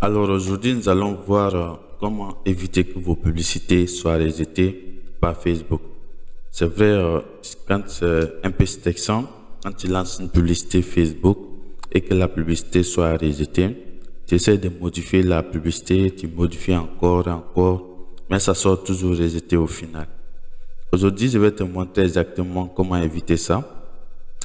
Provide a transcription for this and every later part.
Alors aujourd'hui, nous allons voir comment éviter que vos publicités soient rejetées par Facebook. C'est vrai, quand c'est un peu stressant, quand tu lances une publicité Facebook et que la publicité soit rejetée, tu essaies de modifier la publicité, tu modifies encore et encore, mais ça sort toujours rejeté au final. Aujourd'hui, je vais te montrer exactement comment éviter ça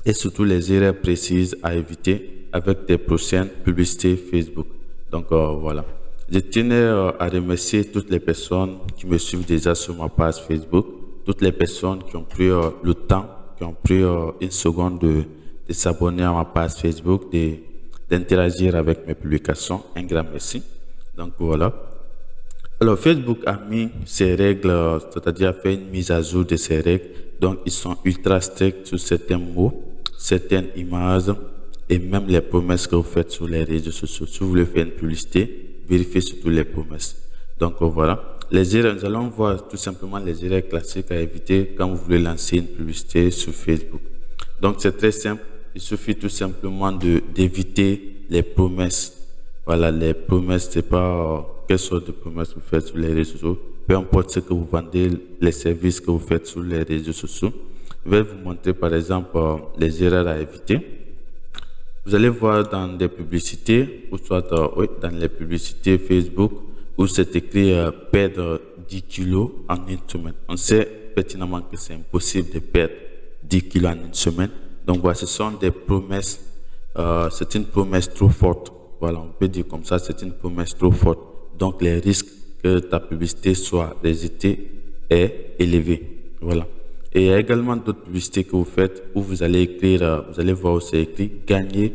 et surtout les erreurs précises à éviter avec tes prochaines publicités Facebook. Donc voilà. Je tenais à remercier toutes les personnes qui me suivent déjà sur ma page Facebook, toutes les personnes qui ont pris le temps, qui ont pris une seconde de s'abonner à ma page Facebook, d'interagir avec mes publications. Un grand merci. Donc voilà. Alors Facebook a mis ses règles, c'est-à-dire a fait une mise à jour de ses règles. Donc ils sont ultra stricts sur certains mots, certaines images et même les promesses que vous faites sur les réseaux sociaux. Si vous voulez faire une publicité, vérifiez surtout les promesses. Donc voilà. Les erreurs, nous allons voir tout simplement les erreurs classiques à éviter quand vous voulez lancer une publicité sur Facebook. Donc c'est très simple. Il suffit tout simplement d'éviter les promesses. Voilà, les promesses, c'est pas quelle sorte de promesses vous faites sur les réseaux sociaux. Peu importe ce que vous vendez, les services que vous faites sur les réseaux sociaux. Je vais vous montrer par exemple les erreurs à éviter. Vous allez voir dans des publicités, ou soit dans les publicités Facebook, où c'est écrit perdre 10 kilos en une semaine. On sait pertinemment que c'est impossible de perdre 10 kilos en une semaine. Donc voilà, ce sont des promesses, c'est une promesse trop forte. Voilà, on peut dire comme ça, c'est une promesse trop forte. Donc les risques que ta publicité soit rejetée est élevé. Voilà. Et il y a également d'autres publicités que vous faites où vous allez écrire, vous allez voir où c'est écrit gagner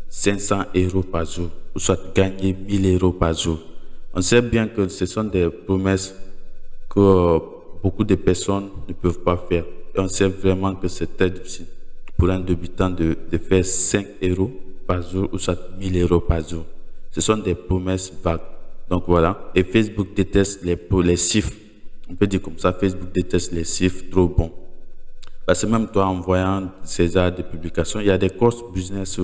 500 euros par jour, ou soit gagner 1000 euros par jour. On sait bien que ce sont des promesses que beaucoup de personnes ne peuvent pas faire. Et on sait vraiment que c'est très difficile pour un débutant de faire 5 euros par jour ou soit 1000 euros par jour. Ce sont des promesses vagues. Donc voilà. Et Facebook déteste les chiffres. On peut dire comme ça, Facebook déteste les chiffres trop bons. Parce que même toi, en voyant ces genres de publications, il y a des courses business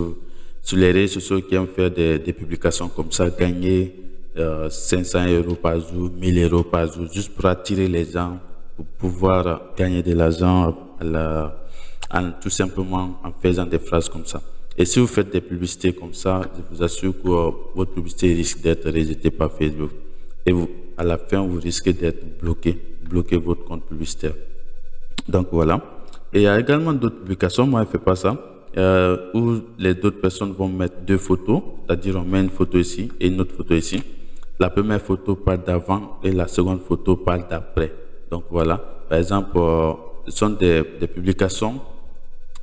sur les réseaux sociaux qui aiment faire des publications comme ça, gagner 500 euros par jour, 1000 euros par jour, juste pour attirer les gens, pour pouvoir gagner de l'argent tout simplement en faisant des phrases comme ça. Et si vous faites des publicités comme ça, je vous assure que votre publicité risque d'être rejetée par Facebook. Et vous, à la fin, vous risquez d'être bloquer votre compte publicitaire. Donc voilà. Et il y a également d'autres publications, moi je ne fais pas ça, où les d'autres personnes vont mettre deux photos, c'est-à-dire on met une photo ici et une autre photo ici. La première photo parle d'avant et la seconde photo parle d'après. Donc voilà. Par exemple, ce sont des publications,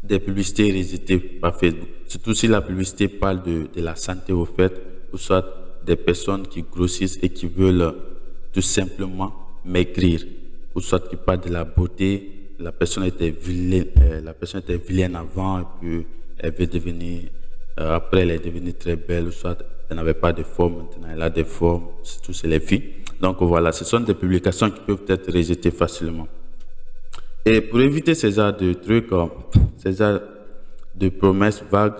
des publicités rejetées par Facebook. Surtout si la publicité parle de la santé au fait, ou soit des personnes qui grossissent et qui veulent tout simplement maigrir, ou soit qui parle de la beauté. La personne était vilaine avant et puis elle veut devenir, après elle est devenue très belle, ou soit elle n'avait pas de forme, maintenant elle a des formes, surtout c'est les filles. Donc voilà, ce sont des publications qui peuvent être rejetées facilement. Et pour éviter ces genres de trucs, ces genres de promesses vagues,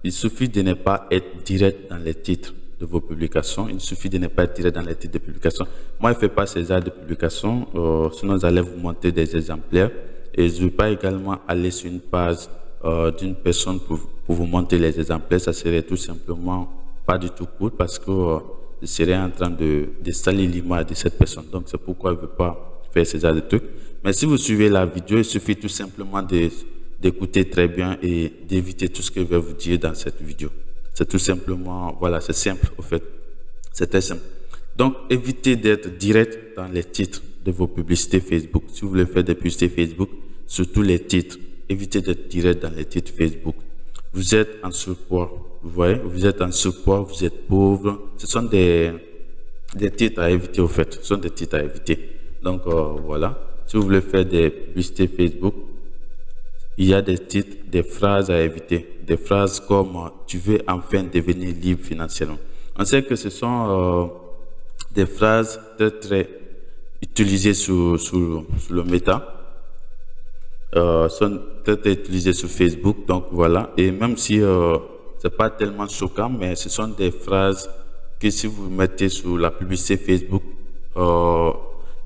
il suffit de ne pas être direct dans les titres de vos publications. Il suffit de ne pas être direct dans les titres de publications. Moi, je ne fais pas ces genres de publications, sinon j'allais vous montrer des exemplaires. Et je ne vais pas également aller sur une page d'une personne pour vous montrer les exemplaires. Ça serait tout simplement pas du tout cool parce que je serais en train de salir l'image de cette personne. Donc, c'est pourquoi je ne veux pas faire ces genres de trucs. Mais si vous suivez la vidéo, il suffit tout simplement d'écouter très bien et d'éviter tout ce que je vais vous dire dans cette vidéo. C'est tout simplement, voilà, c'est simple au fait. C'est très simple. Donc, évitez d'être direct dans les titres de vos publicités Facebook. Si vous voulez faire des publicités Facebook, surtout les titres, évitez d'être direct dans les titres Facebook. Vous êtes en surpoids, vous voyez, vous êtes en surpoids, vous êtes pauvre. Ce sont des titres à éviter au fait. Ce sont des titres à éviter. Donc, voilà. Si vous voulez faire des publicités Facebook, il y a des titres, des phrases à éviter. Des phrases comme « Tu veux enfin devenir libre financièrement ». On sait que ce sont des phrases très utilisées sur le méta. Sont très utilisées sur Facebook. Donc voilà. Et même si c'est pas tellement choquant, mais ce sont des phrases que si vous mettez sur la publicité Facebook,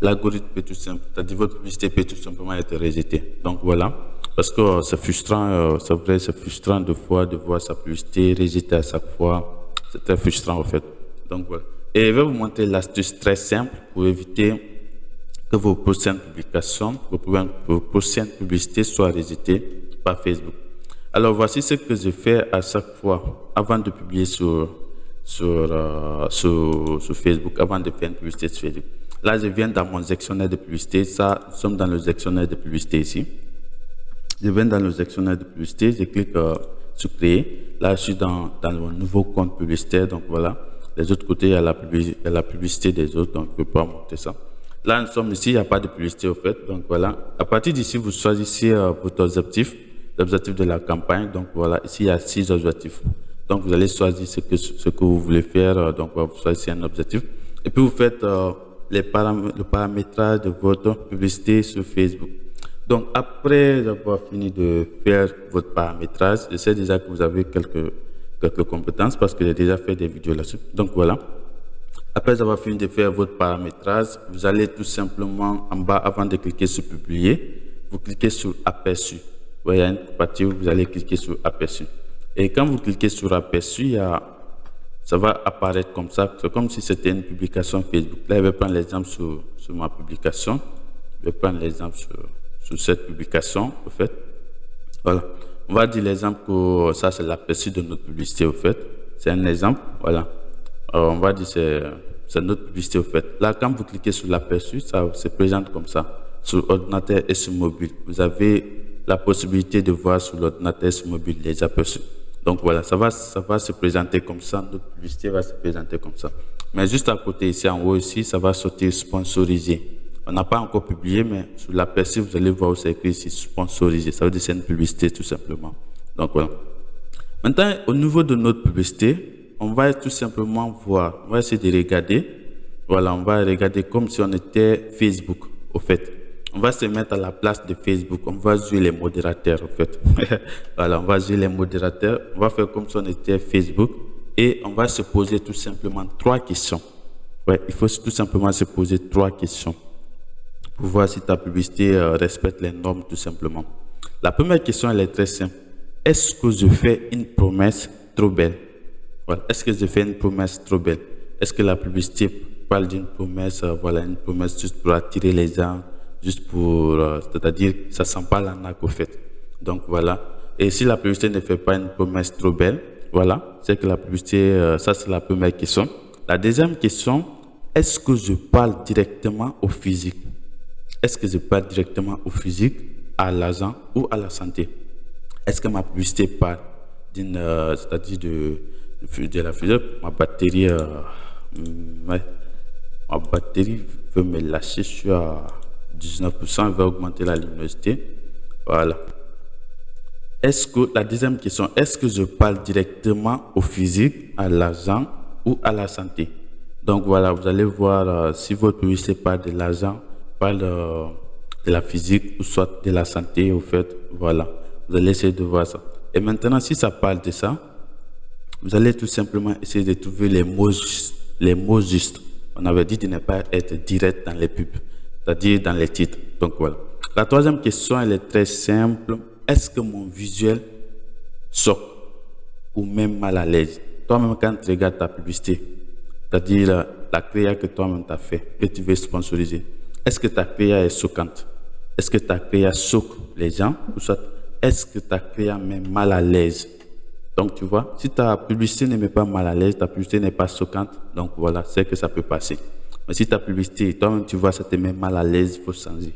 l'algorithme peut tout simplement, c'est-à-dire votre publicité peut tout simplement être rejetée. Donc voilà, parce que c'est frustrant, c'est vrai, c'est frustrant de voir sa publicité rejetée à chaque fois. C'est très frustrant en fait. Donc voilà. Et je vais vous montrer l'astuce très simple pour éviter que vos prochaines publications, vos prochaines publicités soient rejetées par Facebook. Alors voici ce que je fais à chaque fois avant de publier sur Facebook, avant de faire une publicité sur Facebook. Là, je viens dans mon sectionnaire de publicité. Ça, nous sommes dans le sectionnaire de publicité ici. Je viens dans le sectionnaire de publicité, je clique sur créer. Là, je suis dans mon nouveau compte publicitaire. Donc voilà, les autres côtés, il y a la publicité des autres. Donc je ne peux pas monter ça. Là, nous sommes ici, il n'y a pas de publicité au fait. Donc voilà, à partir d'ici, vous choisissez votre objectif, l'objectif de la campagne. Donc voilà, ici, il y a 6 objectifs. Donc vous allez choisir ce que vous voulez faire. Donc vous choisissez un objectif. Et puis vous faites le paramétrage de votre publicité sur Facebook. Donc après avoir fini de faire votre paramétrage, je sais déjà que vous avez quelques compétences parce que j'ai déjà fait des vidéos là-dessus. Donc voilà. Après avoir fini de faire votre paramétrage, vous allez tout simplement en bas, avant de cliquer sur publier, vous cliquez sur aperçu. Vous voyez, il y a une partie où vous allez cliquer sur aperçu. Et quand vous cliquez sur aperçu, ça va apparaître comme ça. C'est comme si c'était une publication Facebook. Là, je vais prendre l'exemple sur ma publication. Je vais prendre l'exemple sur cette publication, au fait. Voilà. On va dire l'exemple que ça, c'est l'aperçu de notre publicité, au fait. C'est un exemple. Voilà. Alors, on va dire c'est notre publicité, au fait. Là, quand vous cliquez sur l'aperçu, ça se présente comme ça. Sur ordinateur et sur mobile. Vous avez la possibilité de voir sur l'ordinateur et sur mobile les aperçus. Donc voilà, ça va se présenter comme ça. Notre publicité va se présenter comme ça. Mais juste à côté, ici, en haut, ici, ça va sortir sponsorisé. On n'a pas encore publié, mais sur l'aperçu, vous allez voir où c'est écrit ici sponsorisé. Ça veut dire que c'est une publicité tout simplement. Donc voilà. Maintenant, au niveau de notre publicité, on va tout simplement voir. On va essayer de regarder. Voilà, on va regarder comme si on était Facebook, au fait. On va se mettre à la place de Facebook. On va jouer les modérateurs, au fait. Voilà, on va jouer les modérateurs. On va faire comme si on était Facebook. Et on va se poser tout simplement 3 questions. Ouais, il faut tout simplement se poser 3 questions pour voir si ta publicité respecte les normes, tout simplement. La première question, elle est très simple. Est-ce que je fais une promesse trop belle? Voilà. Est-ce que je fais une promesse trop belle? Est-ce que la publicité parle d'une promesse, voilà, une promesse juste pour attirer les gens, juste pour, c'est-à-dire, ça sent pas l'arnaque au fait. Donc voilà. Et si la publicité ne fait pas une promesse trop belle, voilà, c'est que la publicité, ça c'est la première question. La deuxième question, est-ce que je parle directement au physique? Est-ce que je parle directement au physique, à l'argent ou à la santé? Est-ce que ma publicité parle d'une, c'est-à-dire de la physique? Ma batterie, ouais, ma batterie veut me lâcher, je suis à 19%, elle va augmenter la luminosité. Voilà. Est-ce que, la deuxième question, est-ce que je parle directement au physique, à l'argent ou à la santé? Donc voilà, vous allez voir si votre publicité parle de l'argent, parle de la physique ou soit de la santé, au fait, voilà. Vous allez essayer de voir ça. Et maintenant, si ça parle de ça, vous allez tout simplement essayer de trouver les mots justes. On avait dit de ne pas être direct dans les pubs, c'est-à-dire dans les titres. Donc voilà. La troisième question, elle est très simple. Est-ce que mon visuel choque ou même mal à l'aise? Toi-même, quand tu regardes ta publicité, c'est-à-dire la créa que toi-même tu as fait, que tu veux sponsoriser, est-ce que ta créa est choquante? Est-ce que ta créa choque les gens? Ou soit est-ce que ta créa met mal à l'aise? Donc tu vois, si ta publicité ne met pas mal à l'aise, ta publicité n'est pas choquante, donc voilà, c'est que ça peut passer. Mais si ta publicité, toi-même tu vois, ça te met mal à l'aise, il faut changer.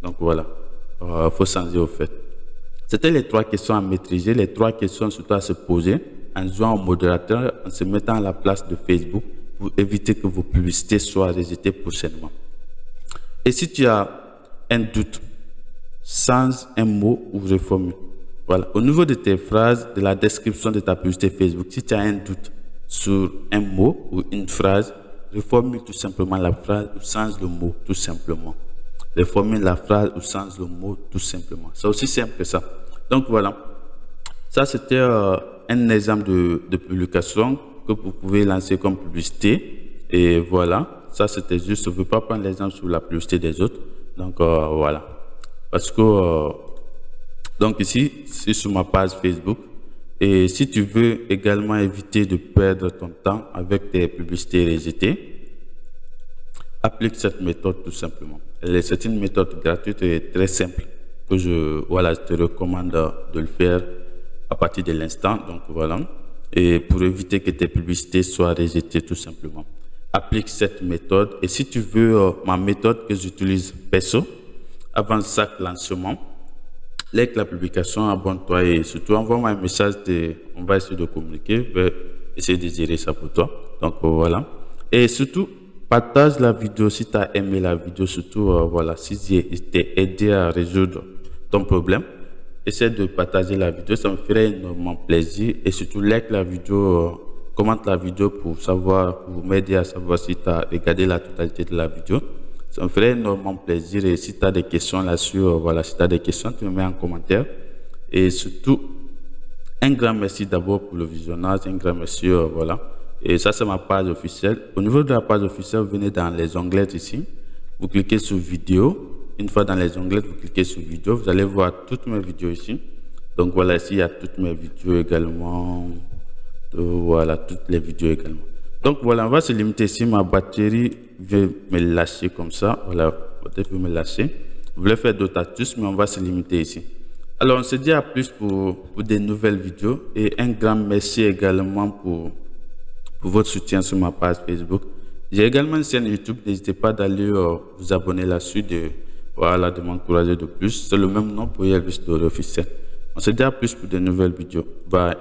Donc voilà, il faut changer au fait. C'était les 3 questions à maîtriser, les 3 questions surtout à se poser en jouant au modérateur, en se mettant à la place de Facebook pour éviter que vos publicités soient rejetées prochainement. Et si tu as un doute, change un mot ou reformule. Voilà. Au niveau de tes phrases, de la description de ta publicité Facebook, si tu as un doute sur un mot ou une phrase, reformule tout simplement la phrase ou change le mot tout simplement. Reformule la phrase ou change le mot tout simplement. C'est aussi simple que ça. Donc voilà. Ça, c'était un exemple de publication que vous pouvez lancer comme publicité. Et voilà, ça c'était juste, je ne veux pas prendre l'exemple sur la publicité des autres. Donc voilà. Parce que, donc ici, c'est sur ma page Facebook. Et si tu veux également éviter de perdre ton temps avec tes publicités rejetées, applique cette méthode tout simplement. C'est une méthode gratuite et très simple que je te recommande de le faire à partir de l'instant. Donc voilà. Et pour éviter que tes publicités soient rejetées tout simplement. Applique cette méthode. Et si tu veux ma méthode que j'utilise perso, avant chaque lancement, like la publication, abonne-toi et surtout envoie-moi un message. On va essayer de communiquer. Je vais essayer de gérer ça pour toi. Donc voilà. Et surtout, partage la vidéo si tu as aimé la vidéo. Surtout, voilà, si j'ai été aidé à résoudre ton problème, essaie de partager la vidéo. Ça me ferait énormément plaisir. Et surtout, like la vidéo, commente la vidéo pour m'aider à savoir si tu as regardé la totalité de la vidéo. Ça me ferait énormément plaisir. Et si tu as des questions là-dessus, voilà, si tu as des questions, tu me mets en commentaire. Et surtout, un grand merci d'abord pour le visionnage. Un grand merci, voilà. Et ça, c'est ma page officielle. Au niveau de la page officielle, vous venez dans les onglets ici. Vous cliquez sur vidéo. Une fois dans les onglets, vous cliquez sur vidéo. Vous allez voir toutes mes vidéos ici. Donc voilà, ici, il y a toutes mes vidéos également. Voilà, toutes les vidéos également. Donc voilà, on va se limiter ici. Ma batterie veut me lâcher comme ça. Voilà, la batterie veut me lâcher. Je voulais faire d'autres astuces, mais on va se limiter ici. Alors, on se dit à plus pour des nouvelles vidéos. Et un grand merci également pour votre soutien sur ma page Facebook. J'ai également une chaîne YouTube. N'hésitez pas d'aller vous abonner là-dessus, de m'encourager de plus. C'est le même nom pour Elvis Doré officiel. On se dit à plus pour de nouvelles vidéos. Bye.